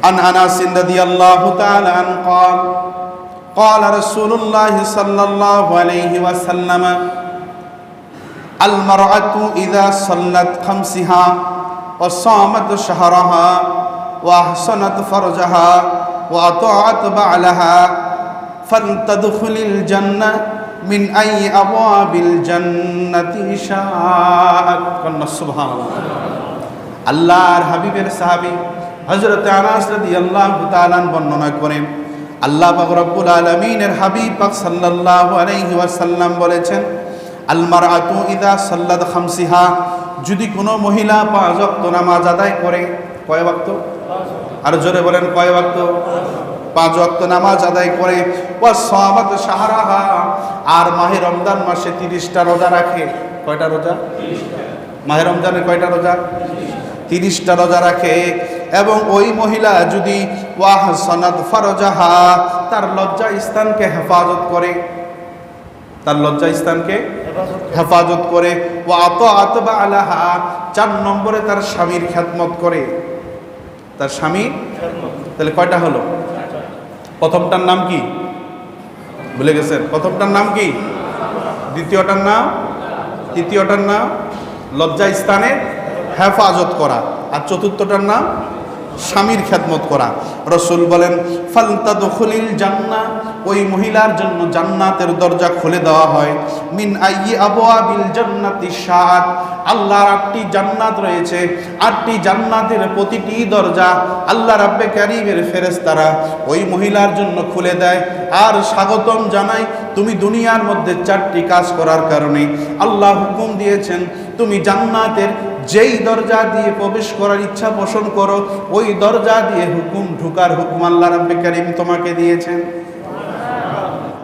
عن أنس رضي الله تعالى عنه قال قال رسول الله صلى الله عليه وسلم المرأة إذا صلت خمسها وصامت شهرها وأحسنت فرجها وأطاعت بعلها فلتدخل الجنة من أي أبواب الجنة شاءت قلنا سبحان الله আল্লাহর হাবিবের সাহাবী হযরত আনাস রাদিয়াল্লাহু তাআলা বর্ণনা করেন আল্লাহ পাক রব্বুল আলামিনের হাবিব পাক সাল্লাল্লাহু আলাইহি ওয়াসাল্লাম বলেছেন আল মারআতু ইযা সাল্লাত খামসিহা যদি কোনো মহিলা পাঁচ ওয়াক্ত নামাজ আদায় করে কয় ওয়াক্ত আর জোরে বলেন কয় ওয়াক্ত পাঁচ ওয়াক্ত নামাজ আদায় করে ওয়া সামাত শাহরাহা আর মাহে রমজান মাসে 30টা রোজা রাখে কয়টা রোজা 30টা মাহে রমজানের কয়টা রোজা 30টা রোজা রাখে এবং ওই মহিলা যদি ওয়াহসানাত ফারজাহা তার লজ্জা স্থানকে হেফাজত করে তার লজ্জা স্থানকে হেফাজত করে ওয়া আতাআত বালাহা 4 নম্বরে তার স্বামীর খেদমত করে তার স্বামী তাহলে কয়টা হলো প্রথমটার নাম কি ভুলে গেছেন প্রথমটার নাম কি দ্বিতীয়টার নাম তৃতীয়টার নাম লজ্জা স্থানে হেফাজত করা আর চতুর্থটার নাম স্বামীর খেদমত করা রাসূল বলেন ফালতাদখুলিল জান্নাহ ওই মহিলার জন্য জান্নাতের দরজা খুলে দেওয়া হয় মিন আইয়ি আবওয়াবিল জান্নাতি শাআত আল্লাহর 8টি জান্নাত রয়েছে 8টি জান্নাতের প্রতিটি দরজা আল্লাহ রাব্বে কারীমের ফেরেশতারা ওই মহিলার জন্য খুলে দেয় আর স্বাগতম জানায় তুমি দুনিয়ার মধ্যে 4টি কাজ করার কারণে আল্লাহ হুকুম দিয়েছেন তুমি জান্নাতের যেই দরজা দিয়ে প্রবেশ করার ইচ্ছা পোষণ করো ওই দরজা দিয়ে ঢোকার হুকুম আল্লাহ রাব্বে কারীম তোমাকে দিয়েছেন